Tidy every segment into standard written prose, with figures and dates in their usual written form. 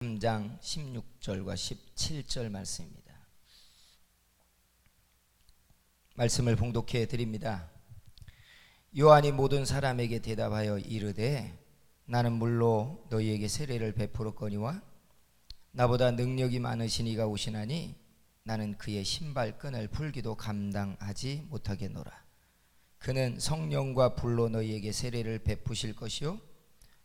3장 16절과 17절 말씀입니다. 말씀을 봉독해 드립니다. 요한이 모든 사람에게 대답하여 이르되 나는 물로 너희에게 세례를 베풀었거니와 나보다 능력이 많으신 이가 오시나니 나는 그의 신발끈을 풀기도 감당하지 못하겠노라. 그는 성령과 불로 너희에게 세례를 베푸실 것이요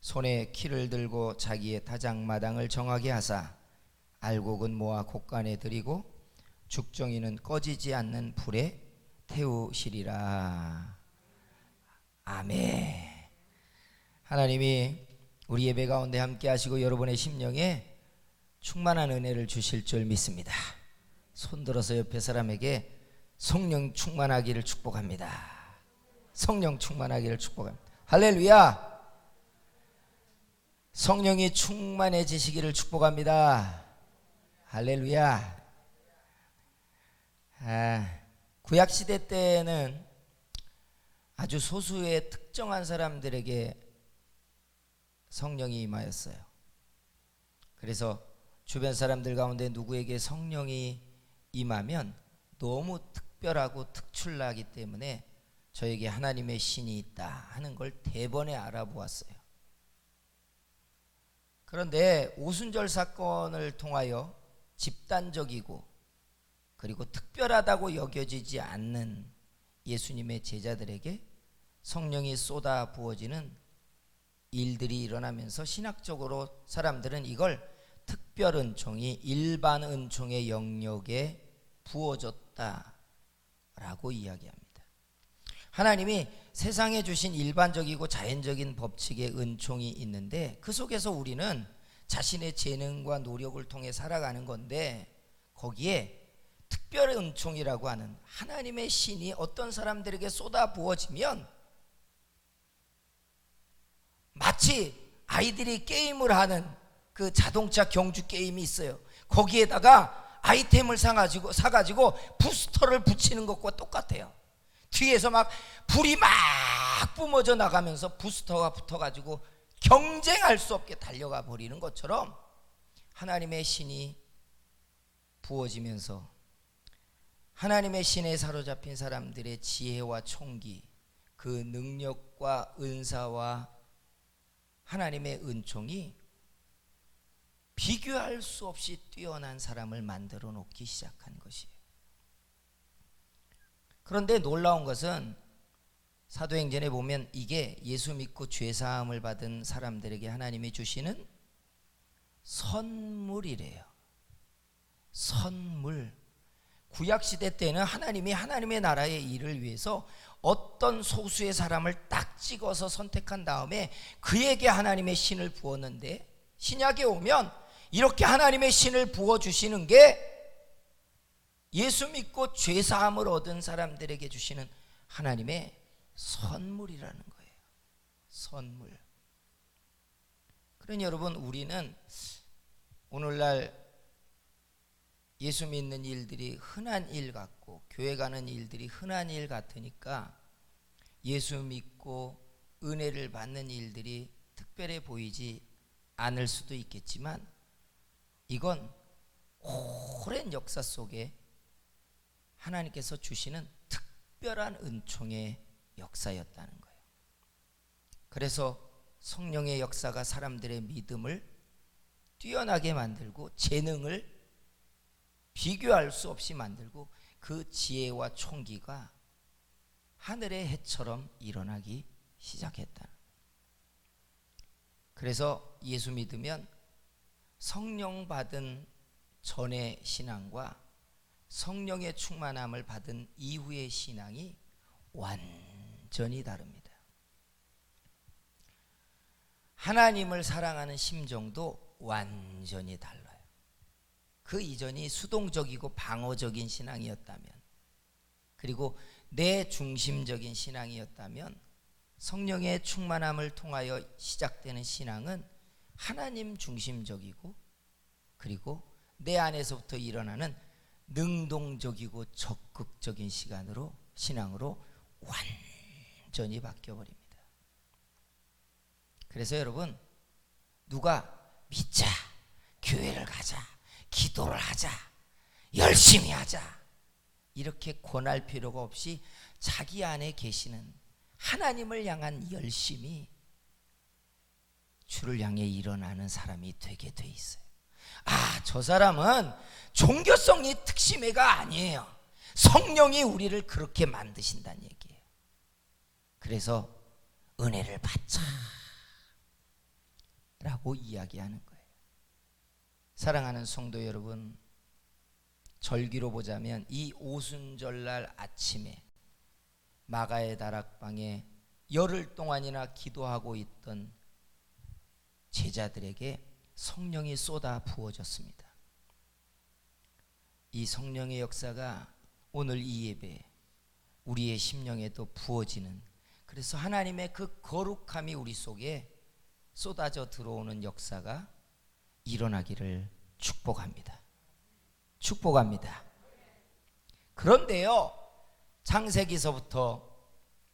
손에 키를 들고 자기의 타작마당을 정하게 하사 알곡은 모아 곡간에 들이고 죽정이는 꺼지지 않는 불에 태우시리라. 아멘. 하나님이 우리 예배 가운데 함께 하시고 여러분의 심령에 충만한 은혜를 주실 줄 믿습니다. 손들어서 옆에 사람에게 성령 충만하기를 축복합니다. 성령 충만하기를 축복합니다. 할렐루야. 성령이 충만해지시기를 축복합니다. 할렐루야. 구약시대 때는 아주 소수의 특정한 사람들에게 성령이 임하였어요. 그래서 주변 사람들 가운데 누구에게 성령이 임하면 너무 특별하고 특출나기 때문에 저에게 하나님의 신이 있다 하는 걸 대번에 알아보았어요. 그런데 오순절 사건을 통하여 집단적이고 그리고 특별하다고 여겨지지 않는 예수님의 제자들에게 성령이 쏟아 부어지는 일들이 일어나면서 신학적으로 사람들은 이걸 특별 은총이 일반 은총의 영역에 부어졌다라고 이야기합니다. 하나님이 세상에 주신 일반적이고 자연적인 법칙의 은총이 있는데 그 속에서 우리는 자신의 재능과 노력을 통해 살아가는 건데 거기에 특별 은총이라고 하는 하나님의 신이 어떤 사람들에게 쏟아 부어지면 마치 아이들이 게임을 하는 그 자동차 경주 게임이 있어요. 거기에다가 아이템을 사가지고 부스터를 붙이는 것과 똑같아요. 뒤에서 막 불이 막 뿜어져 나가면서 부스터가 붙어가지고 경쟁할 수 없게 달려가 버리는 것처럼 하나님의 신이 부어지면서 하나님의 신에 사로잡힌 사람들의 지혜와 총기, 그 능력과 은사와 하나님의 은총이 비교할 수 없이 뛰어난 사람을 만들어 놓기 시작한 것이에요. 그런데 놀라운 것은 사도행전에 보면 이게 예수 믿고 죄사함을 받은 사람들에게 하나님이 주시는 선물이래요. 선물. 구약시대 때는 하나님이 하나님의 나라의 일을 위해서 어떤 소수의 사람을 딱 찍어서 선택한 다음에 그에게 하나님의 신을 부었는데 신약에 오면 이렇게 하나님의 신을 부어주시는 게 예수 믿고 죄사함을 얻은 사람들에게 주시는 하나님의 선물이라는 거예요. 선물. 그러니 여러분 우리는 오늘날 예수 믿는 일들이 흔한 일 같고 교회 가는 일들이 흔한 일 같으니까 예수 믿고 은혜를 받는 일들이 특별해 보이지 않을 수도 있겠지만 이건 오랜 역사 속에 하나님께서 주시는 특별한 은총의 역사였다는 거예요. 그래서 성령의 역사가 사람들의 믿음을 뛰어나게 만들고 재능을 비교할 수 없이 만들고 그 지혜와 총기가 하늘의 해처럼 일어나기 시작했다. 그래서 예수 믿으면 성령 받은 전의 신앙과 성령의 충만함을 받은 이후의 신앙이 완전히 다릅니다. 하나님을 사랑하는 심정도 완전히 달라요. 그 이전이 수동적이고 방어적인 신앙이었다면 그리고 내 중심적인 신앙이었다면 성령의 충만함을 통하여 시작되는 신앙은 하나님 중심적이고 그리고 내 안에서부터 일어나는 능동적이고 적극적인 신앙으로 완전히 바뀌어버립니다. 그래서 여러분 누가 믿자 기도를 하자, 열심히 하자, 이렇게 권할 필요가 없이 자기 안에 계시는 하나님을 향한 열심이 주를 향해 일어나는 사람이 되게 돼 있어요. 저 사람은 종교성이 특심해가 아니에요. 성령이 우리를 그렇게 만드신다는 얘기예요. 그래서 은혜를 받자 라고 이야기하는 거예요. 사랑하는 성도 여러분, 절기로 보자면 이 오순절날 아침에 마가의 다락방에 열흘 동안이나 기도하고 있던 제자들에게 성령이 쏟아 부어졌습니다. 이 성령의 역사가 오늘 이 예배에 우리의 심령에도 부어지는, 그래서 하나님의 그 거룩함이 우리 속에 쏟아져 들어오는 역사가 일어나기를 축복합니다. 축복합니다. 그런데요, 창세기서부터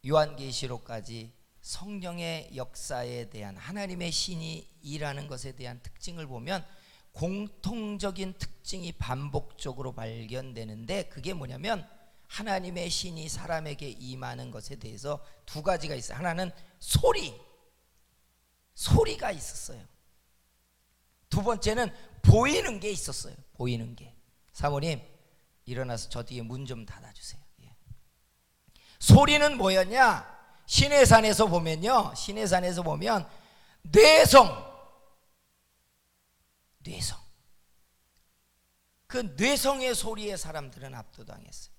요한계시록까지 성령의 역사에 대한, 하나님의 신이 일하는 것에 대한 특징을 보면 공통적인 특징이 반복적으로 발견되는데, 그게 뭐냐면 하나님의 신이 사람에게 임하는 것에 대해서 두 가지가 있어요. 하나는 소리가 있었어요. 두 번째는 보이는 게 있었어요. 보이는 게. 사모님 일어나서 저 뒤에 문 좀 닫아주세요. 소리는 뭐였냐? 시내산에서 보면요, 시내산에서 보면 뇌성, 그 뇌성의 소리에 사람들은 압도당했어요.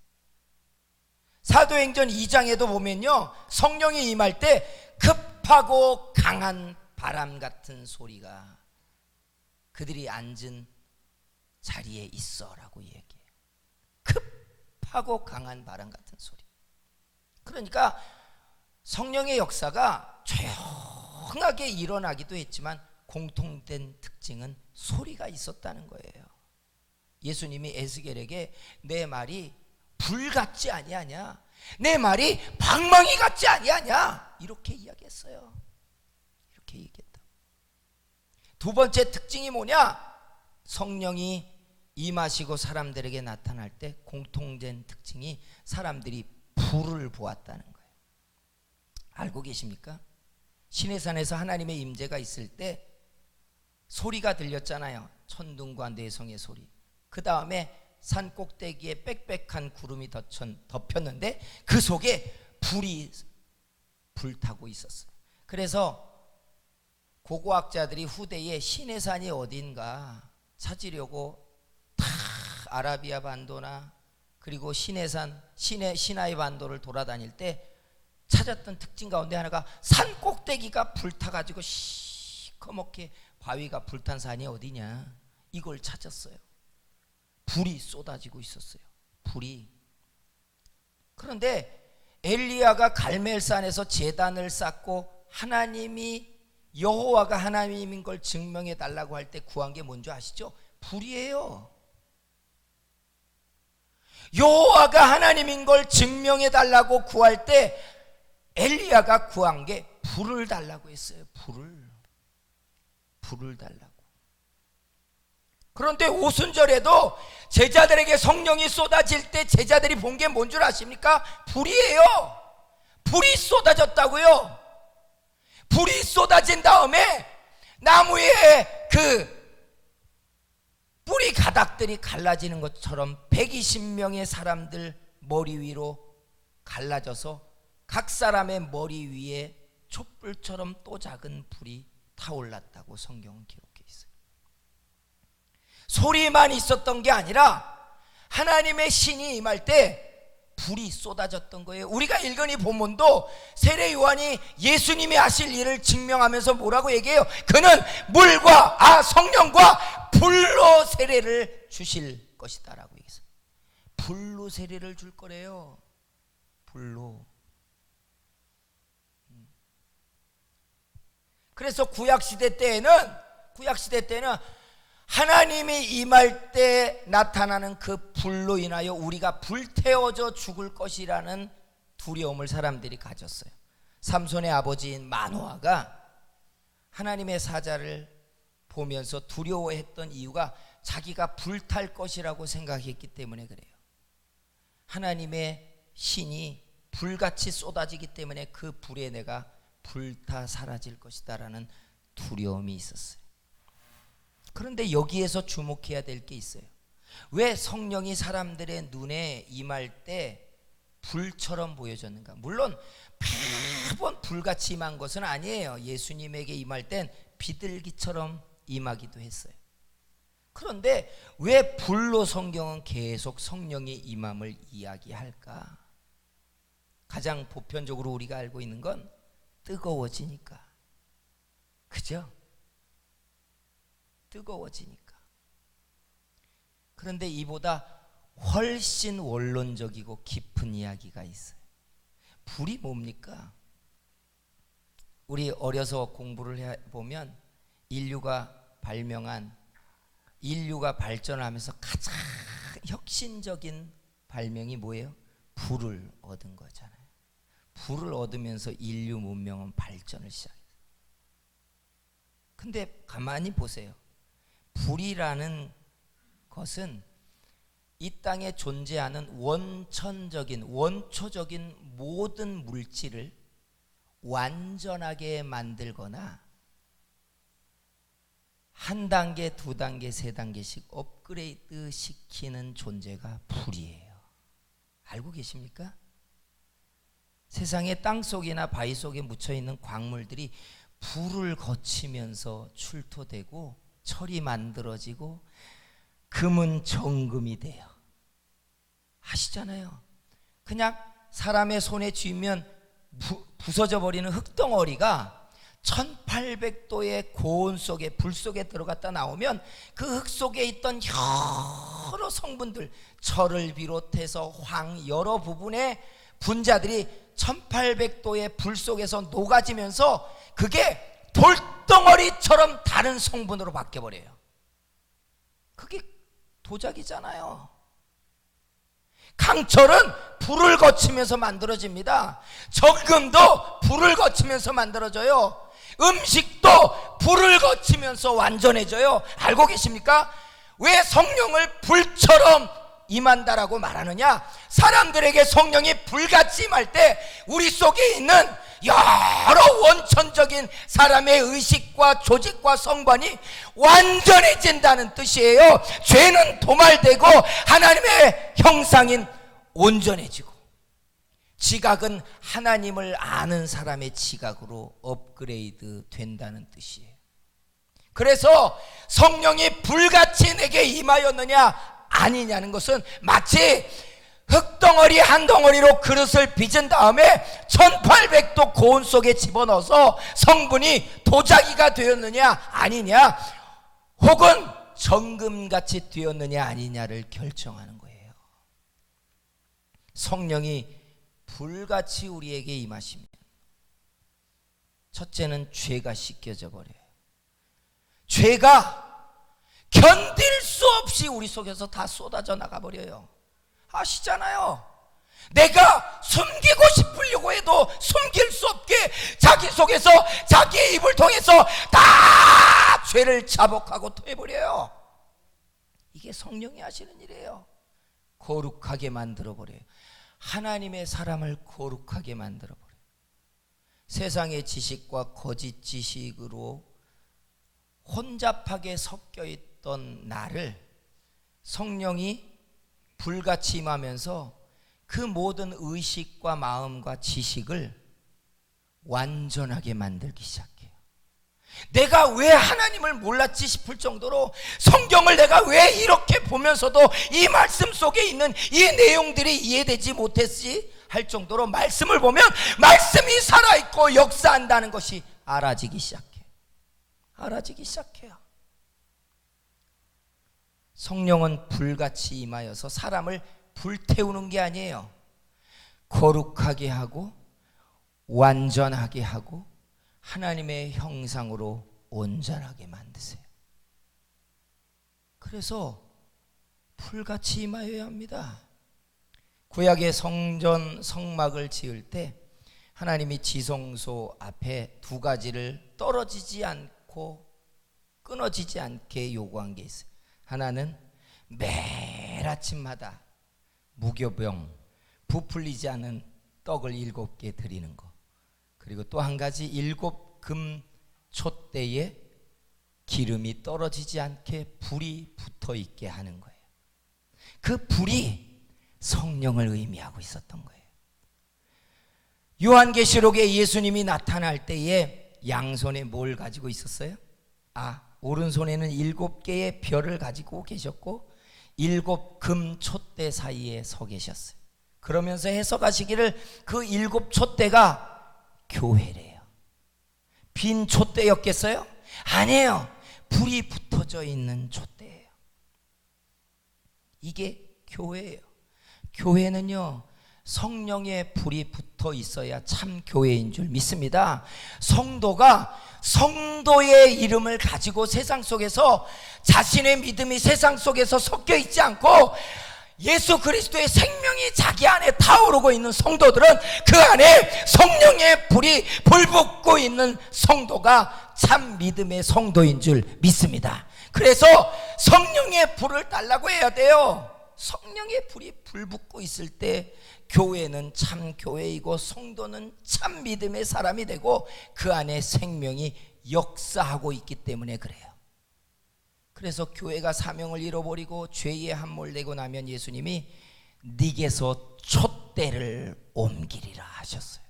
사도행전 2장에도 보면요, 성령이 임할 때 급하고 강한 바람 같은 소리가 그들이 앉은 자리에 있어라고 얘기해요. 급하고 강한 바람 같은 소리. 그러니까 성령의 역사가 조용하게 일어나기도 했지만 공통된 특징은 소리가 있었다는 거예요. 예수님이 에스겔에게 내 말이 불 같지 아니하냐, 내 말이 방망이 같지 아니하냐, 이렇게 이야기했어요. 이렇게 얘기했다. 두 번째 특징이 뭐냐? 성령이 임하시고 사람들에게 나타날 때 공통된 특징이 사람들이 불을 보았다는 거예요. 알고 계십니까? 시내산에서 하나님의 임재가 있을 때 소리가 들렸잖아요. 천둥과 뇌성의 소리. 그 다음에 산 꼭대기에 빽빽한 구름이 덮였는데 그 속에 불이 불타고 있었어요. 그래서 고고학자들이 후대에 시내산이 어딘가 찾으려고 다 아라비아 반도나 그리고 시나이 반도를 돌아다닐 때 찾았던 특징 가운데 하나가 산 꼭대기가 불타가지고 시커멓게 바위가 불탄 산이 어디냐, 이걸 찾았어요. 불이 쏟아지고 있었어요. 불이. 그런데 엘리야가 갈멜산에서 제단을 쌓고 하나님이, 여호와가 하나님인 걸 증명해 달라고 할 때 구한 게 뭔지 아시죠? 불이에요. 여호와가 하나님인 걸 증명해 달라고 구할 때 엘리야가 구한 게 불을 달라고 했어요. 불을 달라고. 그런데 오순절에도 제자들에게 성령이 쏟아질 때 제자들이 본 게 뭔 줄 아십니까? 불이에요. 불이 쏟아졌다고요. 불이 쏟아진 다음에 나무에 그 뿌리 가닥들이 갈라지는 것처럼 120명의 사람들 머리 위로 갈라져서 각 사람의 머리 위에 촛불처럼 또 작은 불이 타올랐다고 성경은 기록해 있어요. 소리만 있었던 게 아니라 하나님의 신이 임할 때 불이 쏟아졌던 거예요. 우리가 읽은 이 본문도 세례 요한이 예수님이 하실 일을 증명하면서 뭐라고 얘기해요? 그는 물과 성령과 불로 세례를 주실 것이다 라고 얘기했어요. 불로 세례를 줄 거래요. 불로. 그래서 구약시대 때에는 하나님이 임할 때 나타나는 그 불로 인하여 우리가 불태워져 죽을 것이라는 두려움을 사람들이 가졌어요. 삼손의 아버지인 마노아가 하나님의 사자를 보면서 두려워했던 이유가 자기가 불탈 것이라고 생각했기 때문에 그래요. 하나님의 신이 불같이 쏟아지기 때문에 그 불에 내가 불타 사라질 것이다 라는 두려움이 있었어요. 그런데 여기에서 주목해야 될 게 있어요. 왜 성령이 사람들의 눈에 임할 때 불처럼 보여졌는가? 물론 매번 불같이 임한 것은 아니에요. 예수님에게 임할 땐 비둘기처럼 임하기도 했어요. 그런데 왜 불로 성경은 계속 성령의 임함을 이야기할까? 가장 보편적으로 우리가 알고 있는 건 뜨거워지니까. 그죠? 뜨거워지니까. 그런데 이보다 훨씬 원론적이고 깊은 이야기가 있어요. 불이 뭡니까? 우리 어려서 공부를 해보면 인류가 발전하면서 가장 혁신적인 발명이 뭐예요? 불을 얻은 거잖아요. 불을 얻으면서 인류 문명은 발전을 시작했어요. 근데 가만히 보세요. 불이라는 것은 이 땅에 존재하는 원초적인 모든 물질을 완전하게 만들거나 한 단계, 두 단계, 세 단계씩 업그레이드 시키는 존재가 불이에요. 알고 계십니까? 세상에 땅 속이나 바위 속에 묻혀 있는 광물들이 불을 거치면서 출토되고 철이 만들어지고 금은 정금이 돼요. 아시잖아요. 그냥 사람의 손에 쥐면 부서져 버리는 흙덩어리가 1800도의 고온 속에, 불 속에 들어갔다 나오면 그 흙 속에 있던 여러 성분들, 철을 비롯해서 여러 부분의 분자들이 1800도의 불 속에서 녹아지면서 그게 돌덩어리처럼 다른 성분으로 바뀌어버려요. 그게 도자기잖아요. 강철은 불을 거치면서 만들어집니다. 정금도 불을 거치면서 만들어져요. 음식도 불을 거치면서 완전해져요. 알고 계십니까? 왜 성령을 불처럼 임한다라고 말하느냐? 사람들에게 성령이 불같이 임할 때 우리 속에 있는 여러 원천적인 사람의 의식과 조직과 성반이 완전해진다는 뜻이에요. 죄는 도말되고 하나님의 형상인 온전해지고, 지각은 하나님을 아는 사람의 지각으로 업그레이드 된다는 뜻이에요. 그래서 성령이 불같이 내게 임하였느냐 아니냐는 것은 마치 흙덩어리 한 덩어리로 그릇을 빚은 다음에 1800도 고온 속에 집어넣어서 성분이 도자기가 되었느냐 아니냐, 혹은 정금같이 되었느냐 아니냐를 결정하는 거예요. 성령이 불같이 우리에게 임하시면 첫째는 죄가 씻겨져 버려요. 죄가 견딜 수 없이 우리 속에서 다 쏟아져 나가 버려요. 아시잖아요. 내가 숨기고 싶으려고 해도 숨길 수 없게 자기 속에서 자기의 입을 통해서 다 죄를 자복하고 토해버려요. 이게 성령이 하시는 일이에요. 거룩하게 만들어버려요. 하나님의 사람을 거룩하게 만들어버려요. 세상의 지식과 거짓 지식으로 혼잡하게 섞여있던 나를 성령이 불같이 임하면서 그 모든 의식과 마음과 지식을 완전하게 만들기 시작해요. 내가 왜 하나님을 몰랐지 싶을 정도로 성경을 내가 왜 이렇게 보면서도 이 말씀 속에 있는 이 내용들이 이해되지 못했지 할 정도로 말씀을 보면 말씀이 살아있고 역사한다는 것이 알아지기 시작해요. 성령은 불같이 임하여서 사람을 불태우는 게 아니에요. 거룩하게 하고 완전하게 하고 하나님의 형상으로 온전하게 만드세요. 그래서 불같이 임하여야 합니다. 구약의 성전 성막을 지을 때 하나님이 지성소 앞에 두 가지를 떨어지지 않고 끊어지지 않게 요구한 게 있어요. 하나는 매일 아침마다 무교병, 부풀리지 않은 떡을 7개 드리는 거. 그리고 또 한 가지 7금 촛대에 기름이 떨어지지 않게 불이 붙어 있게 하는 거예요. 그 불이 성령을 의미하고 있었던 거예요. 요한계시록에 예수님이 나타날 때에 양손에 뭘 가지고 있었어요? 오른손에는 7개의 별을 가지고 계셨고 7금 촛대 사이에 서 계셨어요. 그러면서 해석하시기를 그 7 촛대가 교회래요. 빈 촛대였겠어요? 아니에요. 불이 붙어져 있는 촛대예요. 이게 교회예요. 교회는요, 성령의 불이 붙어 있어야 참 교회인 줄 믿습니다. 성도가 성도의 이름을 가지고 세상 속에서 자신의 믿음이 세상 속에서 섞여 있지 않고 예수 그리스도의 생명이 자기 안에 타오르고 있는 성도들은 그 안에 성령의 불이 불붙고 있는 성도가 참 믿음의 성도인 줄 믿습니다. 그래서 성령의 불을 달라고 해야 돼요. 성령의 불이 불붙고 있을 때 교회는 참 교회이고 성도는 참 믿음의 사람이 되고 그 안에 생명이 역사하고 있기 때문에 그래요. 그래서 교회가 사명을 잃어버리고 죄에 함몰되고 나면 예수님이 네게서 촛대를 옮기리라 하셨어요.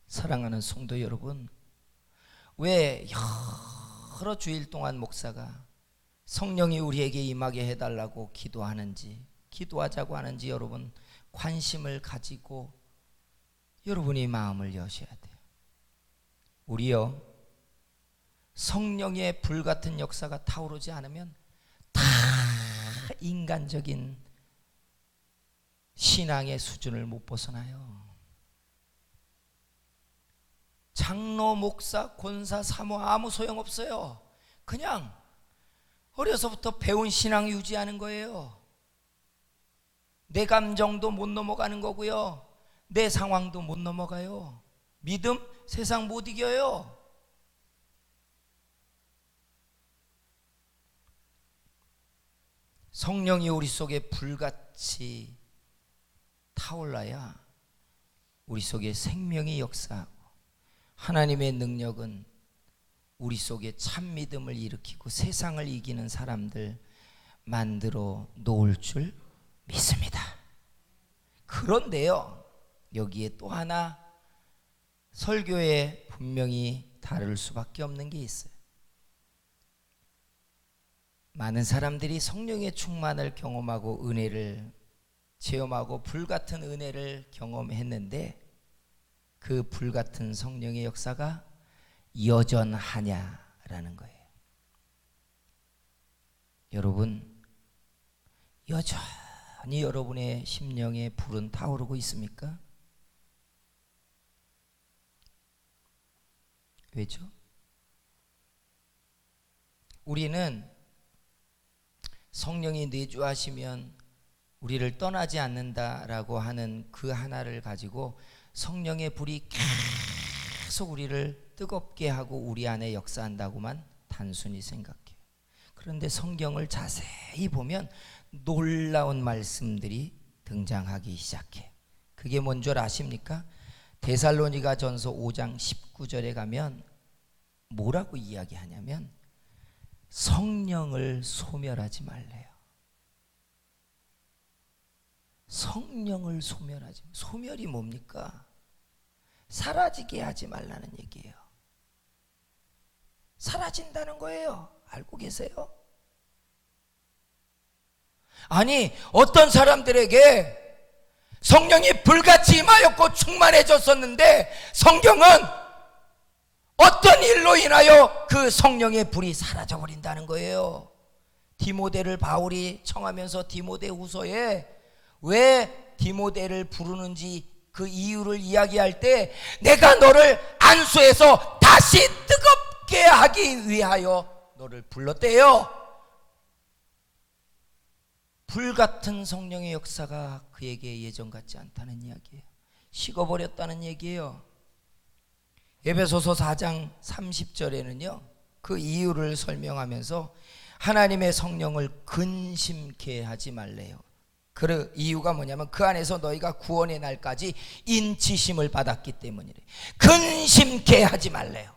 사랑하는 성도 여러분, 왜 여러 주일 동안 목사가 성령이 우리에게 임하게 해달라고 기도하자고 하는지 여러분 관심을 가지고 여러분이 마음을 여셔야 돼요. 우리요, 성령의 불같은 역사가 타오르지 않으면 다 인간적인 신앙의 수준을 못 벗어나요. 장로, 목사, 권사, 사모 아무 소용없어요. 그냥 어려서부터 배운 신앙 유지하는 거예요. 내 감정도 못 넘어가는 거고요, 내 상황도 못 넘어가요. 믿음 세상 못 이겨요. 성령이 우리 속에 불같이 타올라야 우리 속에 생명이 역사하고 하나님의 능력은 우리 속에 참 믿음을 일으키고 세상을 이기는 사람들 만들어 놓을 줄 믿습니다. 그런데요, 여기에 또 하나 설교에 분명히 다룰 수밖에 없는 게 있어요. 많은 사람들이 성령의 충만을 경험하고 은혜를 체험하고 불같은 은혜를 경험했는데 그 불같은 성령의 역사가 여전하냐라는 거예요. 여러분, 여전히 여러분의 심령에 불은 타오르고 있습니까? 왜죠? 우리는 성령이 내주하시면 우리를 떠나지 않는다라고 하는 그 하나를 가지고 성령의 불이 계속 우리를 뜨겁게 하고 우리 안에 역사한다고만 단순히 생각해요. 그런데 성경을 자세히 보면 놀라운 말씀들이 등장하기 시작해요. 그게 뭔 줄 아십니까? 데살로니가 전서 5장 19절에 가면 뭐라고 이야기하냐면 성령을 소멸하지 말래요. 성령을 소멸하지. 소멸이 뭡니까? 사라지게 하지 말라는 얘기예요. 사라진다는 거예요. 알고 계세요? 아니, 어떤 사람들에게 성령이 불같이 임하였고 충만해졌었는데 성경은 어떤 일로 인하여 그 성령의 불이 사라져버린다는 거예요. 디모데를 바울이 청하면서 디모데후서에 왜 디모데를 부르는지 그 이유를 이야기할 때 내가 너를 안수해서 다시 뜨겁게 하기 위하여 너를 불렀대요. 불같은 성령의 역사가 그에게 예전 같지 않다는 이야기예요. 식어버렸다는 얘기예요. 에베소서 4장 30절에는요 그 이유를 설명하면서 하나님의 성령을 근심케 하지 말래요. 그 이유가 뭐냐면 그 안에서 너희가 구원의 날까지 인치심을 받았기 때문이래. 근심케 하지 말래요.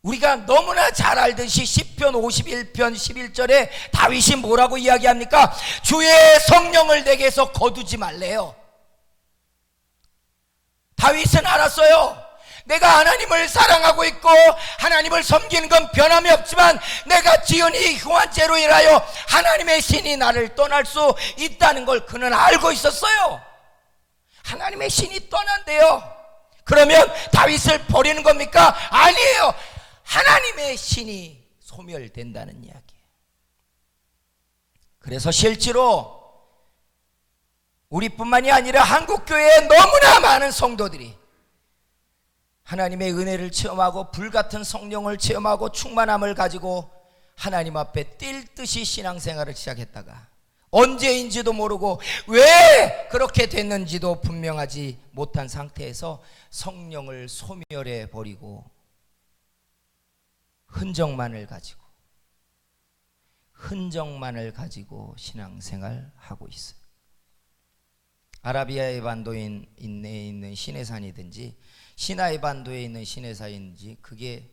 우리가 너무나 잘 알듯이 시편 51편 11절에 다윗이 뭐라고 이야기합니까? 주의 성령을 내게서 거두지 말래요. 다윗은 알았어요. 내가 하나님을 사랑하고 있고 하나님을 섬기는 건 변함이 없지만 내가 지은 이 흉한 죄로 인하여 하나님의 신이 나를 떠날 수 있다는 걸 그는 알고 있었어요. 하나님의 신이 떠난대요. 그러면 다윗을 버리는 겁니까? 아니에요. 하나님의 신이 소멸된다는 이야기예요. 그래서 실제로 우리뿐만이 아니라 한국교회에 너무나 많은 성도들이 하나님의 은혜를 체험하고 불같은 성령을 체험하고 충만함을 가지고 하나님 앞에 뛸 듯이 신앙생활을 시작했다가 언제인지도 모르고 왜 그렇게 됐는지도 분명하지 못한 상태에서 성령을 소멸해 버리고 흔적만을 가지고 신앙생활하고 있어요. 아라비아의 반도에 있는 시내산이든지 시나이 반도에 있는 시내산인지 그게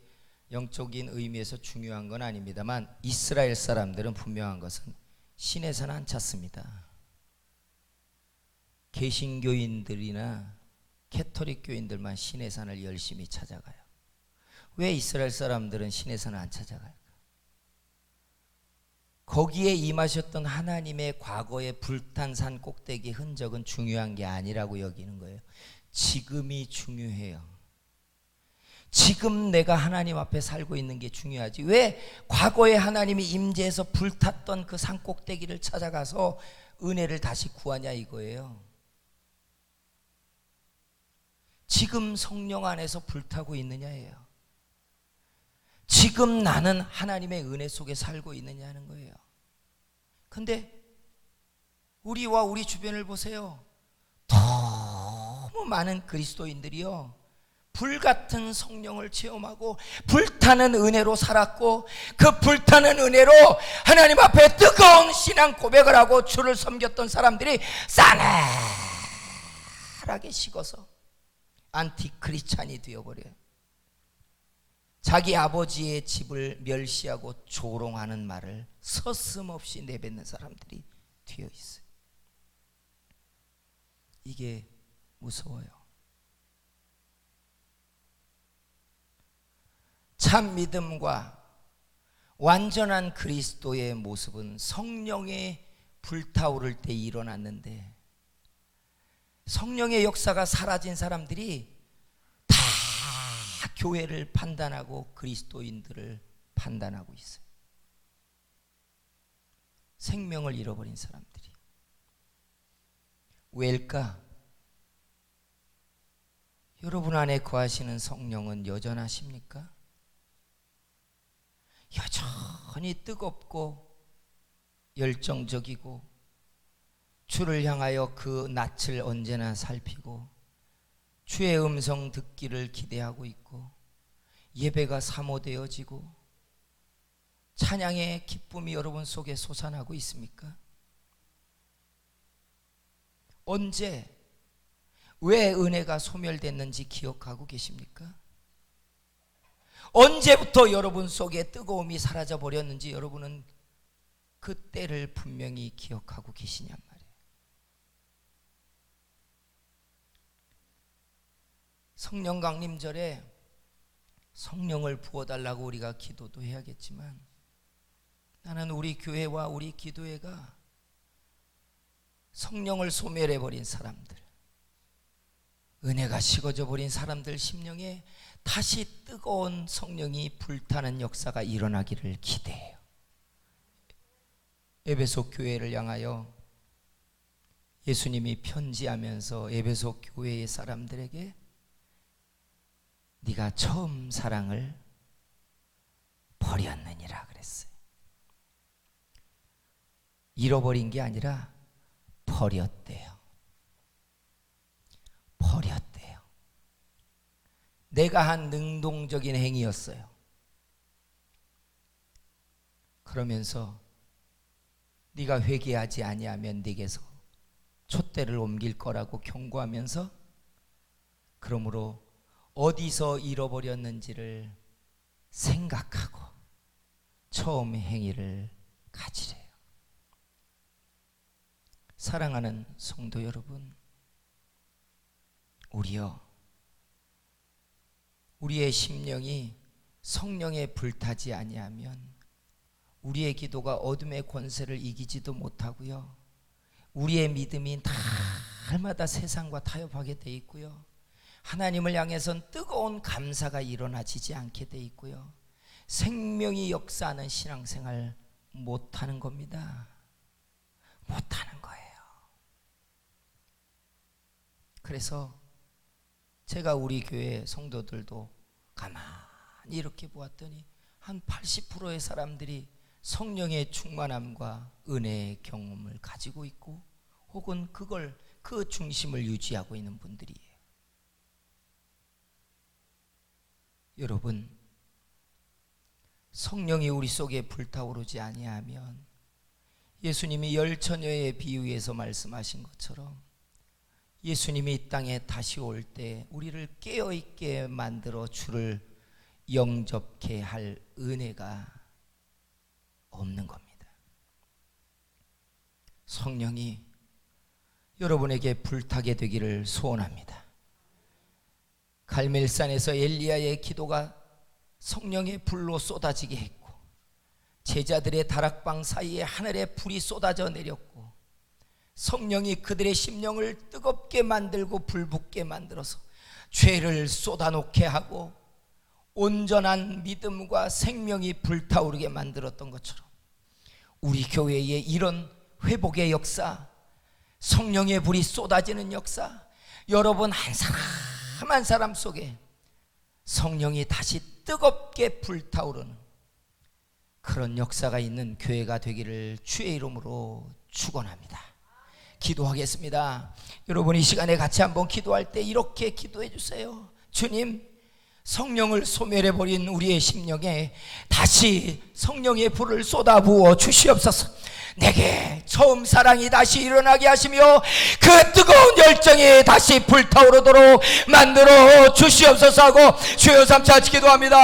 영적인 의미에서 중요한 건 아닙니다만 이스라엘 사람들은 분명한 것은 시내산은 안 찾습니다. 개신교인들이나 캐토릭 교인들만 시내산을 열심히 찾아가요. 왜 이스라엘 사람들은 시내산을 안 찾아갈까? 거기에 임하셨던 하나님의 과거의 불탄 산 꼭대기 흔적은 중요한 게 아니라고 여기는 거예요. 지금이 중요해요. 지금 내가 하나님 앞에 살고 있는 게 중요하지. 왜 과거에 하나님이 임재해서 불탔던 그 산 꼭대기를 찾아가서 은혜를 다시 구하냐 이거예요. 지금 성령 안에서 불타고 있느냐예요. 지금 나는 하나님의 은혜 속에 살고 있느냐는 거예요. 근데 우리와 우리 주변을 보세요. 너무 많은 그리스도인들이요, 불같은 성령을 체험하고 불타는 은혜로 살았고 그 불타는 은혜로 하나님 앞에 뜨거운 신앙 고백을 하고 주를 섬겼던 사람들이 싸늘하게 식어서 안티크리스찬이 되어버려요. 자기 아버지의 집을 멸시하고 조롱하는 말을 서슴없이 내뱉는 사람들이 되어 있어요. 이게 무서워요. 참 믿음과 완전한 그리스도의 모습은 성령의 불타오를 때 일어났는데 성령의 역사가 사라진 사람들이 다 교회를 판단하고 그리스도인들을 판단하고 있어요. 생명을 잃어버린 사람들이. 왜일까? 여러분 안에 거하시는 성령은 여전하십니까? 여전히 뜨겁고 열정적이고 주를 향하여 그 낯을 언제나 살피고 주의 음성 듣기를 기대하고 있고 예배가 사모되어지고 찬양의 기쁨이 여러분 속에 솟아나고 있습니까? 언제 왜 은혜가 소멸됐는지 기억하고 계십니까? 언제부터 여러분 속에 뜨거움이 사라져 버렸는지 여러분은 그 때를 분명히 기억하고 계시냔 말이에요. 성령 강림절에 성령을 부어달라고 우리가 기도도 해야겠지만 나는 우리 교회와 우리 기도회가 성령을 소멸해버린 사람들, 은혜가 식어져 버린 사람들 심령에 다시 뜨거운 성령이 불타는 역사가 일어나기를 기대해요. 에베소 교회를 향하여 예수님이 편지하면서 에베소 교회의 사람들에게 네가 처음 사랑을 버렸느니라 그랬어요. 잃어버린 게 아니라 버렸대요. 버렸대요. 내가 한 능동적인 행위였어요. 그러면서 네가 회개하지 아니하면 네게서 촛대를 옮길 거라고 경고하면서 그러므로 어디서 잃어버렸는지를 생각하고 처음 행위를 가지래요. 사랑하는 성도 여러분, 우리의 심령이 성령에 불타지 아니하면 우리의 기도가 어둠의 권세를 이기지도 못하고요, 우리의 믿음이 날마다 세상과 타협하게 돼 있고요, 하나님을 향해선 뜨거운 감사가 일어나지지 않게 돼 있고요, 생명이 역사하는 신앙생활 못하는 겁니다. 못하는 거예요. 그래서 제가 우리 교회 성도들도 가만히 이렇게 보았더니 한 80%의 사람들이 성령의 충만함과 은혜의 경험을 가지고 있고 혹은 그 중심을 유지하고 있는 분들이에요. 여러분, 성령이 우리 속에 불타오르지 아니하면 예수님이 열 처녀의 비유에서 말씀하신 것처럼 예수님이 이 땅에 다시 올 때 우리를 깨어있게 만들어 주를 영접케 할 은혜가 없는 겁니다. 성령이 여러분에게 불타게 되기를 소원합니다. 갈멜산에서 엘리야의 기도가 성령의 불로 쏟아지게 했고, 제자들의 다락방 사이에 하늘의 불이 쏟아져 내렸고, 성령이 그들의 심령을 뜨겁게 만들고 불붙게 만들어서 죄를 쏟아놓게 하고 온전한 믿음과 생명이 불타오르게 만들었던 것처럼 우리 교회에 이런 회복의 역사, 성령의 불이 쏟아지는 역사, 여러분 한 사람 한 사람 속에 성령이 다시 뜨겁게 불타오르는 그런 역사가 있는 교회가 되기를 주의 이름으로 축원합니다. 기도하겠습니다. 여러분 이 시간에 같이 한번 기도할 때 이렇게 기도해 주세요. 주님, 성령을 소멸해버린 우리의 심령에 다시 성령의 불을 쏟아부어 주시옵소서. 내게 처음 사랑이 다시 일어나게 하시며 그 뜨거운 열정이 다시 불타오르도록 만들어 주시옵소서 하고 주여 3차 기도합니다.